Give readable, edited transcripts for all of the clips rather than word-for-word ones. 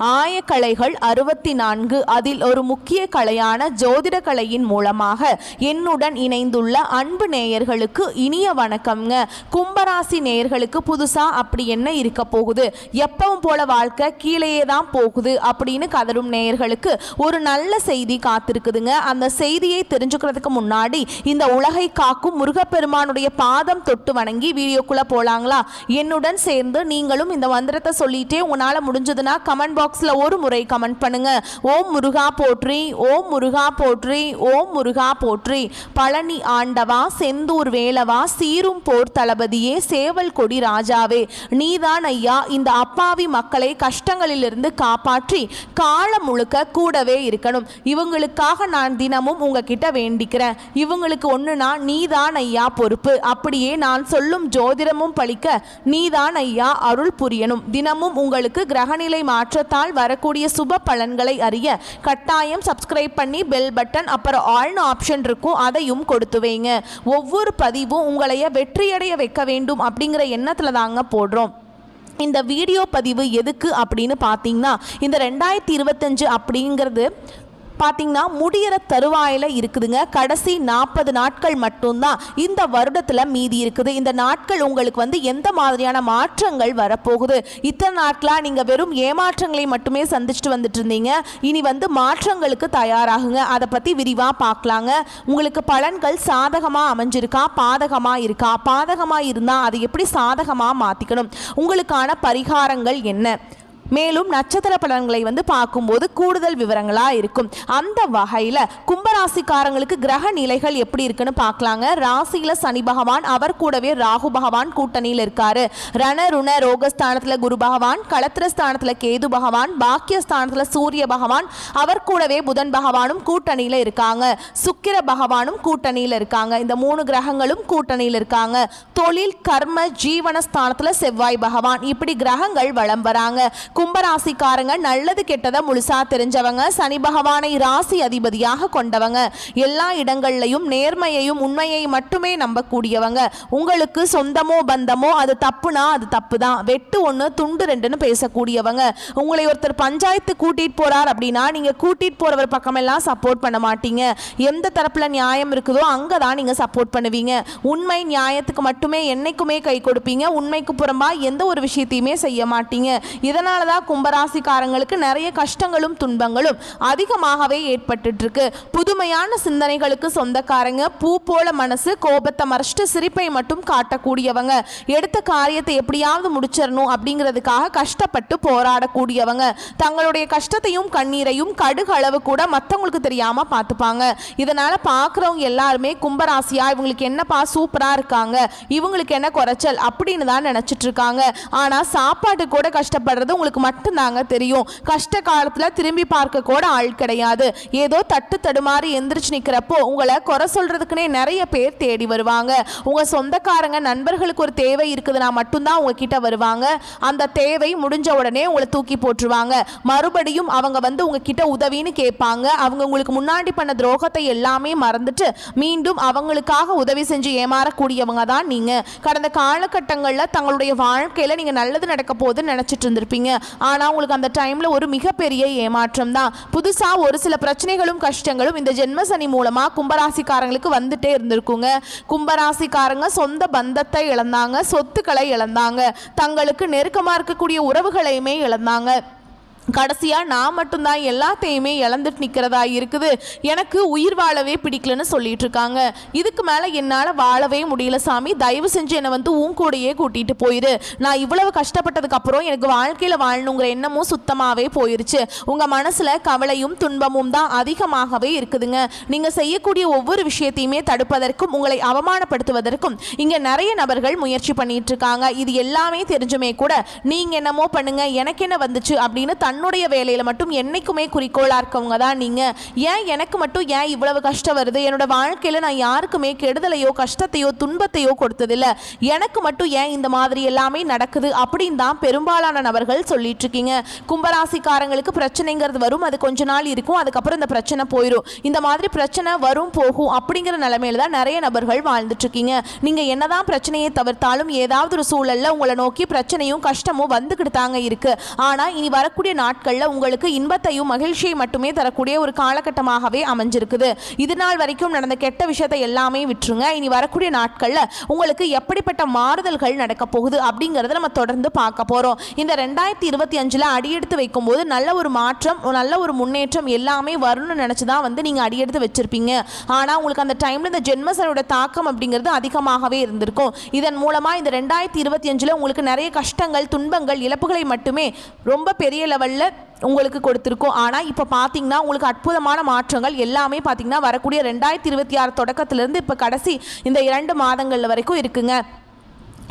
ஆயக்கலைகள் 64 அதில் ஒரு முக்கிய கலையான ஜோதிட கலையின் மூலமாக என்னுடன் இணைந்துள்ள அன்பு நேயர்களுக்கு இனிய வணக்கம்ங்க. கும்பராசி நேயர்களுக்கு புதுசா அப்படி என்ன இருக்க போகுது, எப்பவும் போல வாழ்க்கை கீழேயே தான் போகுது அப்படின்னு கதரும் நேயர்களுக்கு ஒரு நல்ல செய்தி காத்திருக்குதுங்க. அந்த செய்தியை தெரிஞ்சுக்கிறதுக்கு முன்னாடி இந்த உலகை காக்கும் முருகப்பெருமானுடைய பாதம் தொட்டு வணங்கி வீடியோக்குள்ள போலாங்களா? என்னுடன் சேர்ந்து நீங்களும் இந்த மந்திரத்தை சொல்லிட்டே உங்களால முடிஞ்சதுன்னா கமெண்ட் பாக்ஸ்ல ஒரு முறை கமெண்ட் பண்ணுங்க. ஓம் முருகா போற்றி, ஓம் முருகா போற்றி, ஓம் முருகா போற்றி. பழனி ஆண்டவா, செந்தூர் வேலவா, சீரும் போர் தளபதியே, சேவல் கொடி ராஜாவே, நீதான் ஐயா இந்த அப்பாவி மக்களை கஷ்டங்களிலிருந்து காப்பாற்றி காலம் முழுக்க கூடவே இருக்கணும். இவங்களுக்காக நான் தினமும் உங்ககிட்ட வேண்டிக்கிறேன். இவங்களுக்கு ஒண்ணுனா நீதான் ஐயா பொறுப்பு. அப்படியே நான் சொல்லும் ஜோதிடமும் பழிக்க நீதான் ஐயா அருள் புரியணும். தினமும் உங்களுக்கு கிரகநிலை மாற்றத்தால் வரக்கூடிய சுப பலன்களை அறிய கட்டாயம் சப்ஸ்கிரைப் பண்ணி பெல் பட்டன் அப்புறம் ஆல்னு ஆப்ஷன் இருக்கும், அதையும் கொடுத்து வைங்க. ஒவ்வொரு பதிவும் உங்களைய வெற்றியடைய வைக்க வேண்டும் அப்படிங்கிற எண்ணத்துல தாங்க போடுறோம். இந்த வீடியோ பதிவு எதுக்கு அப்படின்னு பார்த்தீங்கன்னா, இந்த 2025 அப்படிங்கிறது பார்த்தீங்கன்னா முடிகிற தருவாயில் இருக்குதுங்க. கடைசி 40 நாட்கள் மட்டும்தான் இந்த வருடத்தில் மீதி இருக்குது. இந்த நாட்கள் உங்களுக்கு எந்த மாதிரியான மாற்றங்கள் வரப்போகுது? இத்தனை நாட்களாக நீங்கள் வெறும் ஏமாற்றங்களை மட்டுமே சந்திச்சுட்டு வந்துட்டு இருந்தீங்க. இனி மாற்றங்களுக்கு தயாராகுங்க. அதை பற்றி விரிவாக பார்க்கலாங்க. உங்களுக்கு பலன்கள் சாதகமாக அமைஞ்சிருக்கா, பாதகமாக இருக்கா? பாதகமாக இருந்தால் அதை எப்படி சாதகமாக மாற்றிக்கணும்? உங்களுக்கான பரிகாரங்கள் என்ன? மேலும் நட்சத்திர பலன்களை பார்க்கும்போது கூடுதல் விவரங்களாக இருக்கும். அந்த வகையில் கும்பராசிக்காரங்களுக்கு கிரக நிலைகள் எப்படி இருக்குன்னு பார்க்கலாங்க. ராசியில் சனி பகவான், அவர் கூடவே ராகு பகவான் கூட்டணியில் இருக்காரு. ரண ருண ரோகஸ்தானத்தில் குரு பகவான், களத்திரஸ்தானத்தில் கேது பகவான், பாக்கியஸ்தானத்தில் சூரிய பகவான், அவர் கூடவே புதன் பகவானும் கூட்டணியில் இருக்காங்க. சுக்கிர பகவானும் கூட்டணியில் இருக்காங்க. இந்த 3 கிரகங்களும் கூட்டணியில் இருக்காங்க. தொழில் கர்ம ஜீவனஸ்தானத்தில் செவ்வாய் பகவான், இப்படி கிரகங்கள் வலம் வராங்க. கும்பராசிக்காரங்க நல்லது கெட்டதை முழுசா தெரிஞ்சவங்க, சனி பகவானை ராசி அதிபதியாக கொண்டவங்க, எல்லா இடங்கள்லையும் நேர்மையையும் உண்மையை மட்டுமே நம்பக்கூடியவங்க. உங்களுக்கு சொந்தமோ பந்தமோ அது தப்புனா அது தப்பு தான், வெட்டு 1 துண்டு 2ன்னு பேசக்கூடியவங்க. உங்களை ஒருத்தர் பஞ்சாயத்து கூட்டிட்டு போறார் அப்படின்னா நீங்க கூட்டிட்டு போறவர் பக்கமெல்லாம் சப்போர்ட் பண்ண மாட்டீங்க. எந்த தரப்புல நியாயம் இருக்குதோ அங்கதான் நீங்க சப்போர்ட் பண்ணுவீங்க. உண்மை நியாயத்துக்கு மட்டுமே என்னைக்குமே கை கொடுப்பீங்க. உண்மைக்கு புறம்பா எந்த ஒரு விஷயத்தையுமே செய்ய மாட்டீங்க. இதனால கும்பராசிக்காரங்களுக்கு நிறைய கஷ்டங்களும் துன்பங்களும் அதிகமாகவே ஏற்பட்டு இருக்கு. புதுமையான சிந்தனைகளுக்கு சொந்தக்காரங்க, பூ போல மனசு, கோபத்தை மறைச்சிட்டு சிரிப்பை மட்டும் காட்டக்கூடியவங்க, எடுத்த காரியத்தை எப்படியாவது முடிச்சிடணும் அப்படிங்கிறதுக்காக கஷ்டப்பட்டு போராடக்கூடியவங்க, தங்களுடைய கஷ்டத்தையும் கண்ணீரையும் கடுகு அளவு கூட மற்றவங்களுக்கு தெரியாம பார்த்துப்பாங்க. இதனால பார்க்குறவங்க எல்லாருமே கும்பராசியா இவங்களுக்கு என்னப்பா சூப்பரா இருக்காங்க, இவங்களுக்கு என்ன குறைச்சல் அப்படின்னு தான் நினைச்சிட்டு இருக்காங்க. ஆனா சாப்பாடு கூட கஷ்டப்படுறது உங்களுக்கு மட்டும்தாங்க தெரியும். கஷ்ட காலத்துல திரும்பி பார்க்க கூட ஆள் கிடையாது. ஏதோ தட்டு தடுமாறி எந்திரிச்சு நிக்கிறப்போ உங்களை குறை சொல்றதுக்குன்னே நிறைய பேர் தேடி வருவாங்க. உங்க சொந்தக்காரங்க நண்பர்களுக்கு ஒரு தேவை இருக்குதுன்னா மட்டும்தான் உங்ககிட்ட வருவாங்க. அந்த தேவை முடிஞ்ச உடனே உங்களை தூக்கி போட்டுருவாங்க. மறுபடியும் அவங்க உங்ககிட்ட உதவின்னு கேட்பாங்க. அவங்க உங்களுக்கு முன்னாடி பண்ண துரோகத்தை எல்லாமே மறந்துட்டு மீண்டும் அவங்களுக்காக உதவி செஞ்சு ஏமாறக்கூடியவங்க தான் நீங்க. கடந்த காலகட்டங்களில் தங்களுடைய வாழ்க்கையில நீங்க நல்லது நடக்க போகுதுன்னு நினைச்சிட்டு இருந்திருப்பீங்க. ஆனா உங்களுக்கு அந்த டைம்ல ஒரு மிகப்பெரிய ஏமாற்றம் தான். புதுசா ஒரு சில பிரச்சனைகளும் கஷ்டங்களும் இந்த ஜென்ம சனி மூலமா கும்பராசிக்காரங்களுக்கு வந்துட்டே இருந்திருக்குங்க. கும்பராசிக்காரங்க சொந்த பந்தத்தை இழந்தாங்க, சொத்துக்களை இழந்தாங்க, தங்களுக்கு நெருக்கமா இருக்கக்கூடிய உறவுகளையுமே இழந்தாங்க. கடைசியா நான் மட்டும்தான் எல்லாத்தையுமே இழந்துட்டு நிற்கிறதா இருக்குது, எனக்கு உயிர் வாழவே பிடிக்கலன்னு சொல்லிட்டு இருக்காங்க. இதுக்கு மேலே என்னால் வாழவே முடியல சாமி, தயவு செஞ்சு என்னை உன் கூடையே கூட்டிகிட்டு போயிரு. நான் இவ்வளவு கஷ்டப்பட்டதுக்கு அப்புறம் எனக்கு வாழ்க்கையில் வாழணுங்கிற எண்ணமும் சுத்தமாகவே போயிருச்சு. உங்கள் மனசில் கவலையும் துன்பமும் தான் அதிகமாகவே இருக்குதுங்க. நீங்கள் செய்யக்கூடிய ஒவ்வொரு விஷயத்தையுமே தடுப்பதற்கும் உங்களை அவமானப்படுத்துவதற்கும் இங்கே நிறைய நபர்கள் முயற்சி பண்ணிட்டு இருக்காங்க. இது எல்லாமே தெரிஞ்சுமே கூட நீங்கள் என்னமோ பண்ணுங்க, எனக்கு என்ன வந்துச்சு அப்படின்னு தன்னுடைய வேலையில மட்டும் என்னைக்குமே குறிக்கோளா இருக்கவங்க தான் நீங்க. ஏன் எனக்கு மட்டும் ஏன் இவ்வளவு கஷ்டம் வருது, என்னோட வாழ்க்கையில நான் யாருக்குமே கெடுதலையோ கஷ்டத்தையோ துன்பத்தையோ கொடுத்ததில்ல, எனக்கு மட்டும் ஏன் இந்த மாதிரி எல்லாமே நடக்குது அப்படின்னு தான் பெரும்பாலான நபர்கள் சொல்லிட்டு இருக்கீங்க. கும்பராசிக்காரங்களுக்கு பிரச்சனைங்கிறது வரும், அது கொஞ்ச நாள் இருக்கும், அதுக்கப்புறம் இந்த பிரச்சனை போயிடும். இந்த மாதிரி பிரச்சனை வரும் போகும் அப்படிங்கிற நிலைமையில தான் நிறைய நபர்கள் வாழ்ந்துட்டு இருக்கீங்க. நீங்க என்னதான் பிரச்சனையை தவிர்த்தாலும் ஏதாவது ஒரு சூழல்ல உங்களை நோக்கி பிரச்சனையும் கஷ்டமும் வந்துக்கிட்டு தாங்க இருக்கு. ஆனா இனி வரக்கூடிய நாட்களில் உங்களுக்கு இன்பத்தையும் மகிழ்ச்சியை மட்டுமே தரக்கூடிய ஒரு காலகட்டமாகவே அமைஞ்சிருக்குது. இது நாள் வரைக்கும் நடந்த கெட்ட விஷயத்தை எல்லாமே விட்டுருங்க. இனி வரக்கூடிய நாட்களில் உங்களுக்கு எப்படிப்பட்ட மாறுதல்கள் நடக்க போகுது அப்படிங்கிறத நம்ம தொடர்ந்து பார்க்க போகிறோம். இந்த 2025 அடியெடுத்து வைக்கும்போது நல்ல ஒரு மாற்றம், நல்ல ஒரு முன்னேற்றம் எல்லாமே வரும்னு நினச்சி தான் நீங்கள் அடியெடுத்து வச்சிருப்பீங்க. ஆனால் உங்களுக்கு அந்த டைமில் இந்த ஜென்மசனியோட தாக்கம் அப்படிங்கிறது அதிகமாகவே இருந்திருக்கும். இதன் மூலமாக இந்த 2025 உங்களுக்கு நிறைய கஷ்டங்கள், துன்பங்கள், இழப்புகளை மட்டுமே ரொம்ப பெரிய லெவலில் உங்களுக்கு கொடுத்துருக்கோம். ஆனால் இப்போ பார்த்தீங்கன்னா உங்களுக்கு அற்புதமான மாற்றங்கள் எல்லாமே பார்த்தீங்கன்னா வரக்கூடிய 2026 தொடக்கத்திலிருந்து இப்போ கடைசி இந்த 2 மாதங்கள் வரைக்கும் இருக்குங்க.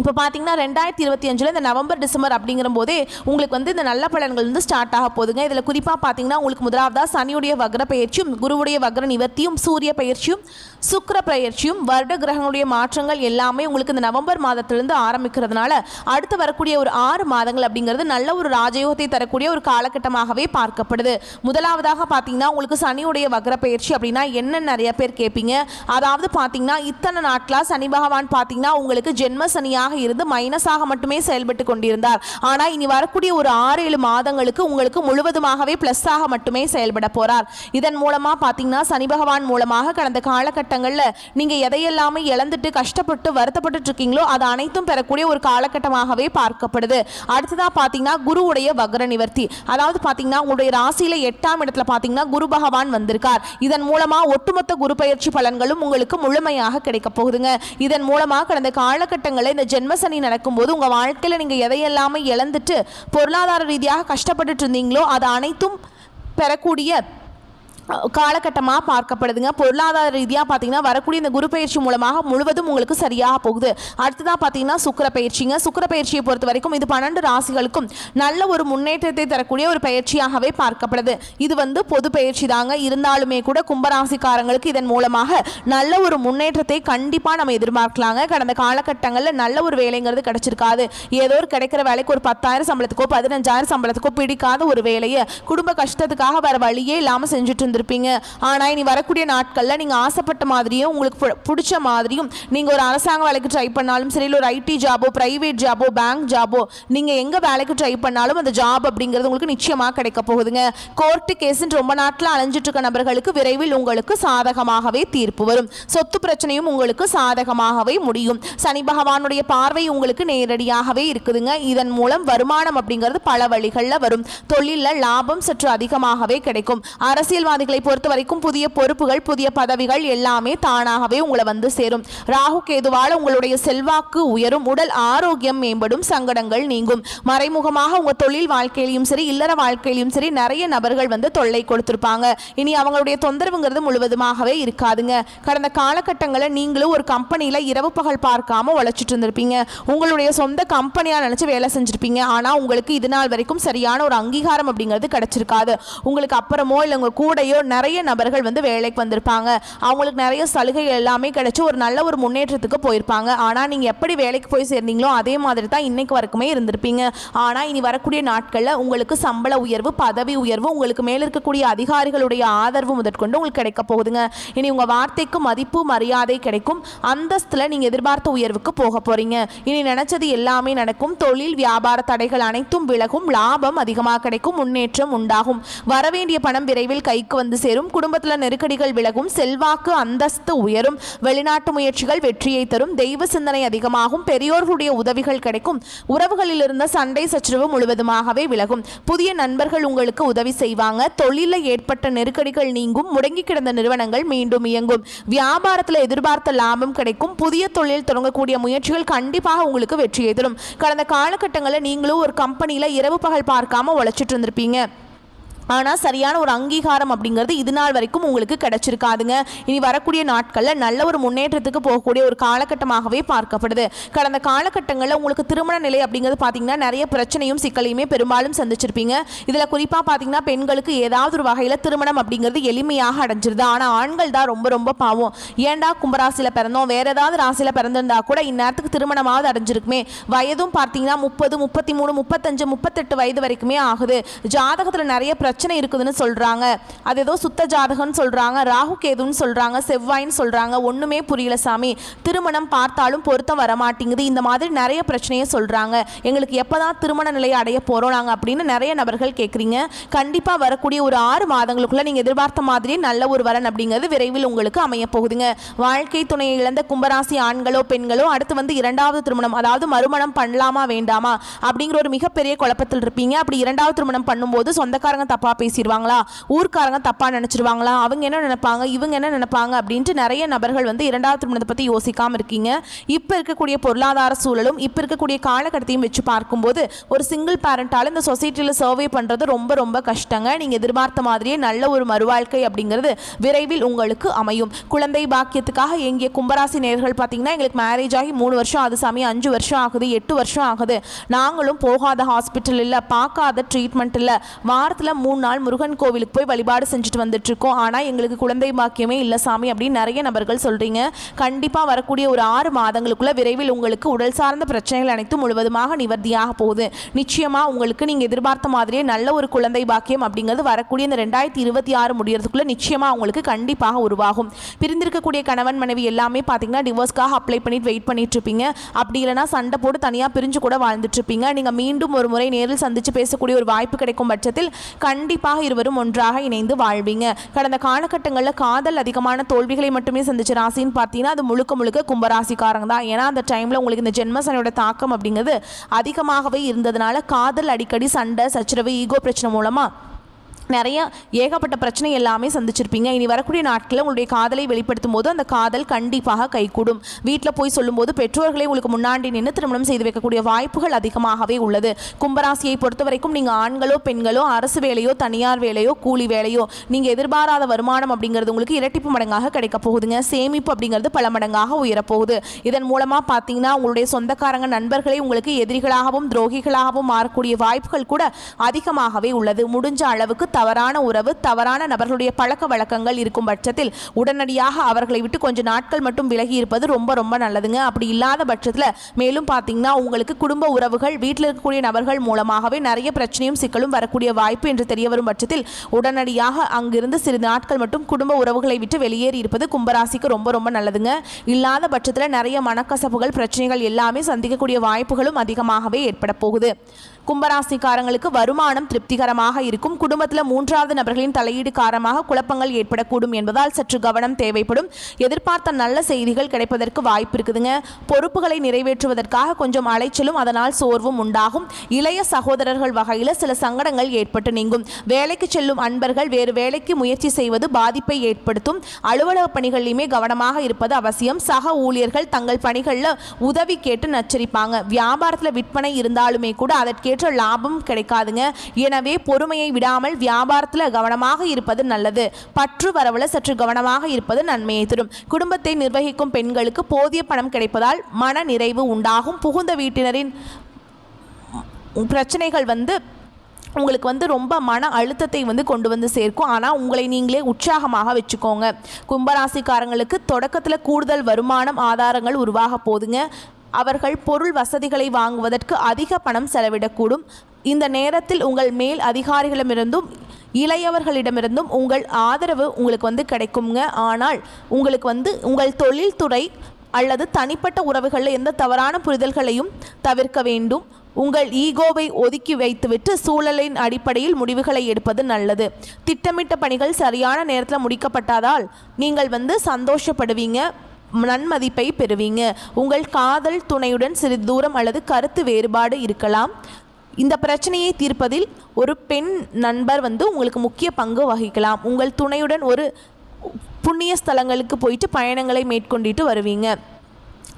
இப்போ பார்த்தீங்கன்னா 2025 இந்த நவம்பர் டிசம்பர் அப்படிங்கிற போதே உங்களுக்கு இந்த நல்ல பலன்கள் ஸ்டார்ட் ஆக போகுதுங்க. இதில் குறிப்பாக பார்த்தீங்கன்னா உங்களுக்கு முதலாவதாக சனியுடைய வக்ர பயிற்சியும், குருவுடைய வக்ர நிவர்த்தியும், சூரிய பயிற்சியும், சுக்கிர பயிற்சியும், வருட கிரகங்களுடைய மாற்றங்கள் எல்லாமே உங்களுக்கு இந்த நவம்பர் மாதத்திலிருந்து ஆரம்பிக்கிறதுனால அடுத்து வரக்கூடிய ஒரு 6 மாதங்கள் அப்படிங்கிறது நல்ல ஒரு ராஜயோகத்தை தரக்கூடிய ஒரு காலகட்டமாகவே பார்க்கப்படுது. முதலாவதாக பார்த்தீங்கன்னா உங்களுக்கு சனியுடைய வக்ர பயிற்சி அப்படின்னா என்ன நிறைய பேர் கேட்பீங்க. அதாவது பார்த்தீங்கன்னா இத்தனை நாட்களாக சனி பகவான் பார்த்தீங்கன்னா உங்களுக்கு ஜென்ம சனியாக இருந்து மைனஸாக மட்டுமே செயல்பட்டு கொண்டிருந்தார். ஆனால் இனி வரக்கூடிய ஒரு 6-7 மாதங்களுக்கு உங்களுக்கு முழுவதுமாகவே பிளஸ்ஸாக மட்டுமே செயல்பட போறார். இதன் மூலமா பார்த்தீங்கன்னா சனி பகவான் மூலமாக கடந்த காலகட்டங்களில் நீங்க எதையெல்லாமே இழந்துட்டு கஷ்டப்பட்டு வருத்தப்பட்டு இருக்கீங்களோ அது அனைத்தும் பெறக்கூடிய ஒரு காலகட்டமாகவே பார்க்கப்படுது. அடுத்ததா பார்த்தீங்கன்னா குருவுடைய வக்ர நிவர்த்தி, அதாவது பார்த்தீங்கன்னா உங்களுடைய ராசியில 8ஆம் இடத்துல பார்த்தீங்கன்னா குரு பகவான் வந்திருக்கார். இதன் மூலமா ஒட்டுமொத்த குரு பயிற்சி பலன்களும் உங்களுக்கு முழுமையாக கிடைக்க போகுதுங்க. இதன் மூலமா கடந்த காலகட்டங்களில் இந்த ஜென்மசனி நடக்கும்போது உங்கள் வாழ்க்கையில் நீங்கள் எதையெல்லாமே இழந்துட்டு பொருளாதார ரீதியாக கஷ்டப்பட்டுட்டு இருந்தீங்களோ அது அனைத்தும் பெறக்கூடிய காலகட்டமாக பார்க்கப்படுதுங்க. பொருளாதார ரீதியாக பார்த்தீங்கன்னா வரக்கூடிய இந்த குரு பயிற்சி மூலமாக முழுவதும் உங்களுக்கு சரியாக போகுது. அடுத்ததாக பார்த்தீங்கன்னா சுக்கிர பயிற்சிங்க. சுக்கிர பயிற்சியை பொறுத்த வரைக்கும் இது 12 ராசிகளுக்கும் நல்ல ஒரு முன்னேற்றத்தை தரக்கூடிய ஒரு பயிற்சியாகவே பார்க்கப்படுது. இது பொது பயிற்சி தாங்க. இருந்தாலுமே கூட கும்பராசிக்காரங்களுக்கு இதன் மூலமாக நல்ல ஒரு முன்னேற்றத்தை கண்டிப்பாக நம்ம எதிர்பார்க்கலாங்க. கடந்த காலகட்டங்களில் நல்ல ஒரு வேலைங்கிறது கிடைச்சிருக்காது. ஏதோ ஒரு கிடைக்கிற வேலைக்கு ஒரு 10,000 சம்பளத்துக்கோ 15,000 சம்பளத்துக்கோ பிடிக்காத ஒரு வேலையை குடும்ப கஷ்டத்துக்காக வேற வழியே இல்லாமல் செஞ்சுட்டு இருப்பீங்க. ஆனால் இனி வரக்கூடிய நாட்களில் நீங்கள் ஆசைப்பட்ட மாதிரியும் உங்களுக்கு பிடிச்ச மாதிரியும் நீங்கள் ஒரு அரசாங்க வேலைக்கு ட்ரை பண்ணாலும் சரி, இல்லை ஒரு ஐடி ஜாபோ, பிரைவேட் ஜாபோ, பேங்க் ஜாபோ, நீங்கள் எங்கே வேலைக்கு ட்ரை பண்ணாலும் அந்த ஜாப் அப்படிங்கிறது உங்களுக்கு நிச்சயமாக கிடைக்க போகுதுங்க. கோர்ட்டு கேஸுன்னு ரொம்ப நாட்டில் அலைஞ்சிட்டு இருக்க நபர்களுக்கு விரைவில் உங்களுக்கு சாதகமாகவே தீர்ப்பு வரும். சொத்து பிரச்சனையும் உங்களுக்கு சாதகமாகவே முடியும். சனி பகவானுடைய பார்வை உங்களுக்கு நேரடியாகவே இருக்குதுங்க. இதன் மூலம் வருமானம் அப்படிங்கிறது பல வழிகளில் வரும். தொழிலில் லாபம் சற்று அதிகமாகவே கிடைக்கும். அரசியல்வாதி பொறுத்த வரைக்கும் புதிய பொறுப்புகள், புதிய பதவிகள் எல்லாமே தானாகவே உங்களை சேரும். ராகு கேதுவால உங்களுடைய செல்வாக்கு உயரும், உடல் ஆரோக்கியம் மேம்படும், சங்கடங்கள் நீங்கும். மறைமுகமாக உங்க தொழில் வாழ்க்கையிலும் சரி, இல்லற வாழ்க்கையிலும் சரி நிறைய நபர்கள் தொல்லை கொடுத்திருப்பாங்க. இனி அவங்களுடைய தொந்தரவுங்கிறது முழுவதுமாகவே இருக்காதுங்க. கடந்த காலகட்டங்களில் நீங்களும் ஒரு கம்பெனியில இரவு பகல் பார்க்காம உழைச்சிட்டு இருந்திருப்பீங்க. உங்களுடைய சொந்த கம்பெனியா நினைச்சு வேலை செஞ்சிருப்பீங்க. ஆனா உங்களுக்கு இது நாள் வரைக்கும் சரியான ஒரு அங்கீகாரம் அப்படிங்கிறது கிடைச்சிருக்காது. உங்களுக்கு அப்புறமோ இல்லை உங்க கூடையோ நிறைய நபர்கள் வேலைக்கு வந்திருப்பாங்க. அவங்களுக்கு நிறைய சலுகை எல்லாமே கிடைச்சு ஒரு நல்ல ஒரு முன்னேற்றத்துக்கு போயிருப்பாங்க. ஆனால் நீங்கள் எப்படி வேலைக்கு போய் சேர்ந்தீங்களோ அதே மாதிரி தான் இன்னைக்கு வரைக்குமே இருந்திருப்பீங்க. ஆனால் இனி வரக்கூடிய நாட்களில் உங்களுக்கு சம்பள உயர்வு, பதவி உயர்வு, உங்களுக்கு மேலே இருக்கக்கூடிய அதிகாரிகளுடைய ஆதரவு முதற்கொண்டு உங்களுக்கு கிடைக்க போகுதுங்க. இனி உங்கள் வார்த்தைக்கு மதிப்பு, மரியாதை கிடைக்கும். அந்தஸ்தில் நீங்கள் எதிர்பார்த்த உயர்வுக்கு போக போறீங்க. இனி நினைச்சது எல்லாமே நடக்கும். தொழில் வியாபார தடைகள் அனைத்தும் விலகும். லாபம் அதிகமாக கிடைக்கும். முன்னேற்றம் உண்டாகும். வரவேண்டிய பணம் விரைவில் கைக்கு சேரும். குடும்பத்தில் நெருக்கடிகள் விலகும். செல்வாக்கு அந்தஸ்து உயரும். வெளிநாட்டு முயற்சிகள் வெற்றியை தரும். தெய்வ சிந்தனை அதிகமாகும். பெரியோர்களுடைய உதவிகள் கிடைக்கும். உறவுகளில் இருந்த சண்டை சச்சரவு முழுவதுமாகவே விலகும். புதிய நண்பர்கள் உங்களுக்கு உதவி செய்வாங்க. தொழிலில் ஏற்பட்ட நெருக்கடிகள் நீங்கும். முடங்கி கிடந்த நிறுவனங்கள் மீண்டும் இயங்கும். வியாபாரத்தில் எதிர்பார்த்த லாபம் கிடைக்கும். புதிய தொழில் தொடங்கக்கூடிய முயற்சிகள் கண்டிப்பாக உங்களுக்கு வெற்றியை தரும். கடந்த காலகட்டங்களில் நீங்களும் ஒரு கம்பெனியில் இரவு பகல் பார்க்காம உழைச்சிட்டு இருந்திருப்பீங்க. ஆனால் சரியான ஒரு அங்கீகாரம் அப்படிங்கிறது இது நாள் வரைக்கும் உங்களுக்கு கிடைச்சிருக்காதுங்க. இனி வரக்கூடிய நாட்களில் நல்ல ஒரு முன்னேற்றத்துக்கு போகக்கூடிய ஒரு காலகட்டமாகவே பார்க்கப்படுது. கடந்த காலகட்டங்களில் உங்களுக்கு திருமண நிலை அப்படிங்கிறது பார்த்தீங்கன்னா நிறைய பிரச்சனையும் சிக்கலையுமே பெரும்பாலும் சந்திச்சிருப்பீங்க. இதில் குறிப்பாக பார்த்தீங்கன்னா பெண்களுக்கு ஏதாவது ஒரு வகையில் திருமணம் அப்படிங்கிறது எளிமையாக அடைஞ்சிருது. ஆனால் ஆண்கள் தான் ரொம்ப ரொம்ப பாவம். ஏண்டா கும்பராசியில் பிறந்தோம், வேற ஏதாவது ராசியில் பிறந்திருந்தா கூட இந்நேரத்துக்கு திருமணமாவது அடைஞ்சிருக்குமே. வயதும் பார்த்தீங்கன்னா 30, 33, 35, 38 வயது வரைக்குமே ஆகுது. ஜாதகத்தில் நிறைய பிரச்சனை இருக்குதுன்னு சொல்கிறாங்க. அது ஏதோ சுத்த ஜாதகம்னு சொல்கிறாங்க, ராகு கேதுன்னு சொல்கிறாங்க, செவ்வாயின்னு சொல்கிறாங்க. ஒன்றுமே புரியல சாமி, திருமணம் பார்த்தாலும் பொருத்தம் வரமாட்டேங்குது, இந்த மாதிரி நிறைய பிரச்சனையை சொல்கிறாங்க. எங்களுக்கு எப்போ தான் திருமண நிலையை அடைய போகிறோம் நாங்கள் அப்படின்னு நிறைய நபர்கள் கேட்குறீங்க. கண்டிப்பாக வரக்கூடிய ஒரு 6 மாதங்களுக்குள்ளே நீங்கள் எதிர்பார்த்த மாதிரியே நல்ல ஒரு வரன் அப்படிங்கிறது விரைவில் உங்களுக்கு அமைய போகுதுங்க. வாழ்க்கை துணையை இழந்த கும்பராசி ஆண்களோ பெண்களோ அடுத்து வந்து 2வது திருமணம், அதாவது மறுமணம் பண்ணலாமா வேண்டாமா அப்படிங்கிற ஒரு மிகப்பெரிய குழப்பத்தில் இருப்பீங்க. அப்படி 2வது திருமணம் பண்ணும்போது சொந்தக்காரங்க தப்பாக பேசிடுவாங்களா, ஊர்க்காரங்க தப்பாக நினச்சிருவாங்களா, அவங்க என்ன நினைப்பாங்க, இவங்க என்ன நினைப்பாங்க அப்படின்ட்டு நிறைய நபர்கள் வந்து 2வது திருமணத்தை பற்றி யோசிக்காமல் இருக்கீங்க. இப்போ இருக்கக்கூடிய பொருளாதார சூழலும் இப்போ இருக்கக்கூடிய காலகட்டத்தையும் வச்சு பார்க்கும்போது ஒரு சிங்கிள் பேரண்டால் இந்த சொசைட்டியில் சர்வே பண்ணுறது ரொம்ப ரொம்ப கஷ்டங்க. நீங்கள் எதிர்பார்த்த மாதிரியே நல்ல ஒரு மறுவாழ்க்கை அப்படிங்கிறது விரைவில் உங்களுக்கு அமையும். குழந்தை பாக்கியத்துக்காக எங்கிய கும்பராசி நேயர்கள் பார்த்தீங்கன்னா, எங்களுக்கு மேரேஜ் ஆகி 3 வருஷம் ஆகுது சாமி, 5 வருஷம் ஆகுது, 8 வருஷம் ஆகுது, நாங்களும் போகாத ஹாஸ்பிட்டல் இல்லை, பார்க்காத ட்ரீட்மெண்ட் இல்லை, வாரத்தில் 3 நாள் முருகன் கோவிலுக்கு போய் வழிபாடு செஞ்சுட்டு வந்துட்டு இருக்கோம், ஆனால் எங்களுக்கு குழந்தை பாக்கியமே இல்லை சாமி அப்படின்னு நிறைய நபர்கள் சொல்கிறீங்க. கண்டிப்பாக வரக்கூடிய ஒரு 6 மாதங்களுக்குள்ள விரைவில் உங்களுக்கு உடல் சார்ந்த பிரச்சனைகள் அனைத்தும் முழுவதுமாக நிவர்த்தியாக போகுது. நிச்சயமாக உங்களுக்கு நீங்கள் எதிர்பார்த்த மாதிரியே நல்ல ஒரு குழந்தை பாக்கியம் அப்படிங்கிறது வரக்கூடிய இந்த 2026 முடியறதுக்குள்ள நிச்சயமாக உங்களுக்கு கண்டிப்பாக உருவாகும். பிரிந்திருக்கக்கூடிய கணவன் மனைவி எல்லாமே பார்த்தீங்கன்னா டிவோர்ஸ்க்காக அப்ளை பண்ணிட்டு வெயிட் பண்ணிட்டு இருப்பீங்க. அப்படி இல்லைனா சண்டை போட்டு தனியாக பிரிஞ்சு கூட வாழ்ந்துட்டு இருப்பீங்க. நீங்கள் மீண்டும் ஒரு முறை நேரில் சந்தித்து பேசக்கூடிய ஒரு வாய்ப்பு கிடைக்கும் பட்சத்தில் கண்டிப்பாக இருவரும் ஒன்றாக இணைந்து வாழ்வீங்க. கடந்த காலகட்டங்களில் காதல் அதிகமான தோல்விகளை மட்டுமே சந்திச்ச ராசின்னு பார்த்தீங்கன்னா அது முழுக்க முழுக்க கும்பராசிக்காரங்க தான். ஏன்னா அந்த டைமில் உங்களுக்கு இந்த ஜென்மசனியோட தாக்கம் அப்படிங்கிறது அதிகமாகவே இருந்ததுனால காதல் அடிக்கடி சண்டை சச்சரவு ஈகோ பிரச்சனை மூலமாக நிறைய ஏகப்பட்ட பிரச்சனை எல்லாமே சந்திச்சிருப்பீங்க. இனி வரக்கூடிய நாட்களில் உங்களுடைய காதலை வெளிப்படுத்தும் போது அந்த காதல் கண்டிப்பாக கைகூடும். வீட்டில் போய் சொல்லும்போது பெற்றோர்களை உங்களுக்கு முன்னாடி நின்று திருமணம் செய்து வைக்கக்கூடிய வாய்ப்புகள் அதிகமாகவே உள்ளது. கும்பராசியை பொறுத்த வரைக்கும் நீங்கள் ஆண்களோ பெண்களோ அரசு வேலையோ தனியார் வேலையோ கூலி வேலையோ நீங்கள் எதிர்பாராத வருமானம் அப்படிங்கிறது உங்களுக்கு இரட்டிப்பு மடங்காக கிடைக்க போகுதுங்க. சேமிப்பு அப்படிங்கிறது பல மடங்காக உயரப்போகுது. இதன் மூலமாக பார்த்தீங்கன்னா உங்களுடைய சொந்தக்காரங்க நண்பர்களை உங்களுக்கு எதிரிகளாகவும் துரோகிகளாகவும் மாறக்கூடிய வாய்ப்புகள் கூட அதிகமாகவே உள்ளது. முடிஞ்ச அளவுக்கு தவறான உறவு தவறான நபர்களுடைய பழக்க வழக்கங்கள் இருக்கும் பட்சத்தில் உடனடியாக அவர்களை விட்டு கொஞ்சம் நாட்கள் மட்டும் விலகி இருப்பது ரொம்ப ரொம்ப நல்லதுங்க. அப்படி இல்லாத பட்சத்தில் மேலும் பார்த்தீங்கன்னா உங்களுக்கு குடும்ப உறவுகள் வீட்டில் இருக்கக்கூடிய நபர்கள் மூலமாகவே நிறைய பிரச்சனையும் சிக்கலும் வரக்கூடிய வாய்ப்பு என்று தெரிய வரும் பட்சத்தில் உடனடியாக அங்கிருந்து சிறிது நாட்கள் மட்டும் குடும்ப உறவுகளை விட்டு வெளியேறி இருப்பது கும்பராசிக்கு ரொம்ப ரொம்ப நல்லதுங்க. இல்லாத பட்சத்தில் நிறைய மனக்கசப்புகள் பிரச்சனைகள் எல்லாமே சந்திக்கக்கூடிய வாய்ப்புகளும் அதிகமாகவே ஏற்பட போகுது. கும்பராசிக்காரங்களுக்கு வருமானம் திருப்திகரமாக இருக்கும். குடும்பத்தில் 3வது நபர்களின் தலையீடு காரணமாக குழப்பங்கள் ஏற்படக்கூடும் என்பதால் சற்று கவனம் தேவைப்படும். எதிர்பார்த்த நல்ல செய்திகள் கிடைப்பதற்கு வாய்ப்பு இருக்குதுங்க. பொறுப்புகளை நிறைவேற்றுவதற்காக கொஞ்சம் அலைச்சலும் அதனால் சோர்வும் உண்டாகும். இளைய சகோதரர்கள் வகையில் சில சங்கடங்கள் ஏற்பட்டு நீங்கும். வேலைக்கு செல்லும் அன்பர்கள் வேறு வேலைக்கு முயற்சி செய்வது பாதிப்பை ஏற்படுத்தும். அலுவலக பணிகளிலுமே கவனமாக இருப்பது அவசியம். சக ஊழியர்கள் தங்கள் பணிகளில் உதவி கேட்டு நச்சரிப்பாங்க. வியாபாரத்தில் விற்பனை இருந்தாலுமே கூட அதற்கேற்ற லாபம் கிடைக்காதுங்க. எனவே பொறுமையை விடாமல் வியாபாரத்தில் கவனமாக இருப்பது நல்லது. பற்று வரவுல சற்று கவனமாக இருப்பது நன்மையை தரும். குடும்பத்தை நிர்வகிக்கும் பெண்களுக்கு போதிய பணம் கிடைப்பதால் மன நிறைவு உண்டாகும். புகுந்த வீட்டினரின் பிரச்சனைகள் உங்களுக்கு ரொம்ப மன அழுத்தத்தை கொண்டு வந்து சேர்க்கும். ஆனால் உங்களை நீங்களே உற்சாகமாக வச்சுக்கோங்க. கும்பராசிக்காரங்களுக்கு தொடக்கத்தில் கூடுதல் வருமானம் ஆதாரங்கள் உருவாக போதுங்க. அவர்கள் பொருள் வசதிகளை வாங்குவதற்கு அதிக பணம் செலவிடக்கூடும். இந்த நேரத்தில் உங்கள் மேல் அதிகாரிகளிடமிருந்தும் இளையவர்களிடமிருந்தும் உங்கள் ஆதரவு உங்களுக்கு கிடைக்குங்க. ஆனால் உங்களுக்கு உங்கள் தொழில்துறை அல்லது தனிப்பட்ட உறவுகளில் எந்த தவறான புரிதல்களையும் தவிர்க்க வேண்டும். உங்கள் ஈகோவை ஒதுக்கி வைத்துவிட்டு சூழலின் அடிப்படையில் முடிவுகளை எடுப்பது நல்லது. திட்டமிட்ட பணிகள் சரியான நேரத்தில் முடிக்கப்பட்டதால் நீங்கள் சந்தோஷப்படுவீங்க, நன்மதிப்பை பெறுவீங்க. உங்கள் காதல் துணையுடன் சிறிது தூரம் அல்லது கருத்து வேறுபாடு இருக்கலாம். இந்த பிரச்சனையை தீர்ப்பதில் ஒரு பெண் நண்பர் உங்களுக்கு முக்கிய பங்கு வகிக்கலாம். உங்கள் துணையுடன் ஒரு புண்ணிய ஸ்தலங்களுக்கு போயிட்டு பயணங்களை மேற்கொண்டிட்டு வருவீங்க.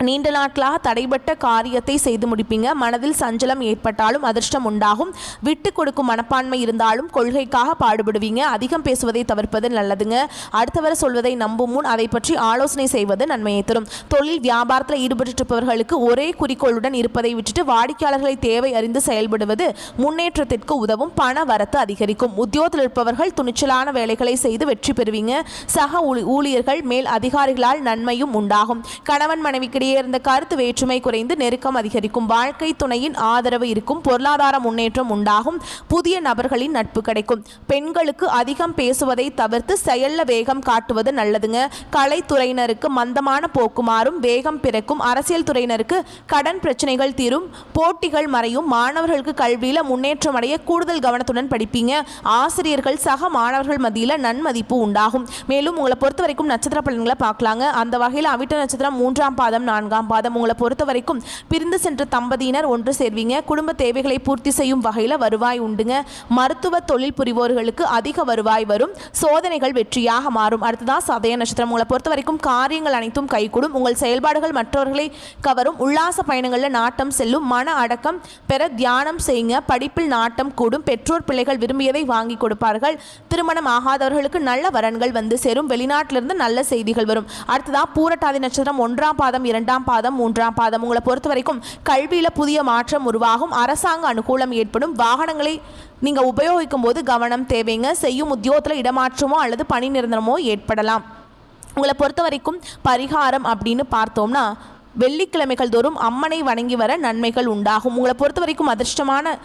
நீண்ட நாட்களாக தடைபட்ட காரியத்தை செய்து முடிப்பீங்க. மனதில் சஞ்சலம் ஏற்பட்டாலும் அதிர்ஷ்டம் உண்டாகும். விட்டு கொடுக்கும் மனப்பான்மை இருந்தாலும் கொள்கைக்காக பாடுபடுவீங்க. அதிகம் பேசுவதை தவிர்ப்பது நல்லதுங்க. அடுத்தவர் சொல்வதை நம்பும் முன் அதை பற்றி ஆலோசனை செய்வது நன்மையை தரும். தொழில் வியாபாரத்தில் ஈடுபட்டு இருப்பவர்களுக்கு ஒரே குறிக்கோளுடன் இருப்பதை விட்டுட்டு வாடிக்கையாளர்களை தேவை அறிந்து செயல்படுவது முன்னேற்றத்திற்கு உதவும். பண வரத்து அதிகரிக்கும். உத்தியோகத்தில் இருப்பவர்கள் துணிச்சலான வேலைகளை செய்து வெற்றி பெறுவீங்க. சக ஊழியர்கள் மேல் அதிகாரிகளால் நன்மையும் உண்டாகும். கணவன் மனைவிக்கிடையே இடையே இருந்த கருத்து வேற்றுமை குறைந்து நெருக்கம் அதிகரிக்கும். வாழ்க்கை துணையின் ஆதரவு இருக்கும். பொருளாதார முன்னேற்றம் உண்டாகும். புதிய நபர்களின் நட்பு கிடைக்கும். பெண்களுக்கு அதிகம் பேசுவதை தவிர்த்து செயல்ல வேகம் காட்டுவது நல்லதுங்க. கலைத்துறையினருக்கு மந்தமான போக்கு மாறும். வேகம் பிறக்கும். அரசியல் துறையினருக்கு கடன் பிரச்சனைகள் தீரும். போட்டிகள் மறையும். மாணவர்களுக்கு கல்வியில முன்னேற்றம் அடைய கூடுதல் கவனத்துடன் படிப்பீங்க. ஆசிரியர்கள் சக மாணவர்கள் மத்தியில் நன்மதிப்பு உண்டாகும். மேலும் உங்களை பொறுத்த வரைக்கும் நட்சத்திர பலன்களை பார்க்கலாங்க. அந்த வகையில் அவிட்ட நட்சத்திரம் 3ஆம் பாதம் 4ஆம் பாதம். உங்களை பொறுத்த வரைக்கும் பிரிந்து சென்ற தம்பதியினர் ஒன்று சேர்வீங்க. குடும்ப தேவைகளை பூர்த்தி செய்யும் வகையில் வருவாய் உண்டுங்க. மருத்துவ தொழில் புரிவோர்களுக்கு அதிக வருவாய் வரும். சோதனைகள் வெற்றியாக மாறும். அடுத்ததான் சதய நட்சத்திரம். உங்களை பொறுத்த வரைக்கும் காரியங்கள் அனைத்தும் கைகூடும். உங்கள் செயல்பாடுகள் மற்றவர்களை கவரும். உல்லாச பயணங்களில் நாட்டம் செல்லும். மன அடக்கம் பெற தியானம் செய்யுங்க. படிப்பில் நாட்டம் கூடும். பெற்றோர் பிள்ளைகள் விரும்பியதை வாங்கி கொடுப்பார்கள். திருமணம் ஆகாதவர்களுக்கு நல்ல வரன்கள் வந்து சேரும். வெளிநாட்டிலிருந்து நல்ல செய்திகள் வரும். அடுத்ததா பூரட்டாதி நட்சத்திரம் 1ஆம் பாதம் 2ஆம் பாதம் 3ஆம் பாதம். உங்களை பொறுத்த வரைக்கும் கல்வியில் புதிய மாற்றம் உருவாகும். அரசாங்க அனுகூலம் ஏற்படும். வாகனங்களை நீங்கள் உபயோகிக்கும் போது கவனம் தேவைங்க. செய்யும் உத்தியோகத்தில் இடமாற்றமோ அல்லது பணி நிரந்தரமோ ஏற்படலாம். உங்களை பொறுத்த வரைக்கும் பரிகாரம் அப்படின்னு பார்த்தோம்னா வெள்ளிக்கிழமைகள் தோறும் அம்மனை வணங்கி வர நன்மைகள் உண்டாகும். உங்களை பொறுத்த வரைக்கும் அதிர்ஷ்டமான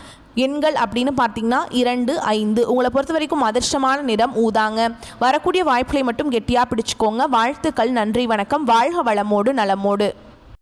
எண்கள் அப்படின்னு பார்த்தீங்கன்னா 2, 5. உங்களை பொறுத்த வரைக்கும் அதிர்ஷ்டமான நிறம் ஊதாங்க. வரக்கூடிய வாய்ப்புகளை மட்டும் கெட்டியாக பிடிச்சிக்கோங்க. வாழ்த்துக்கள். நன்றி, வணக்கம். வாழ்க வளமோடு நலமோடு.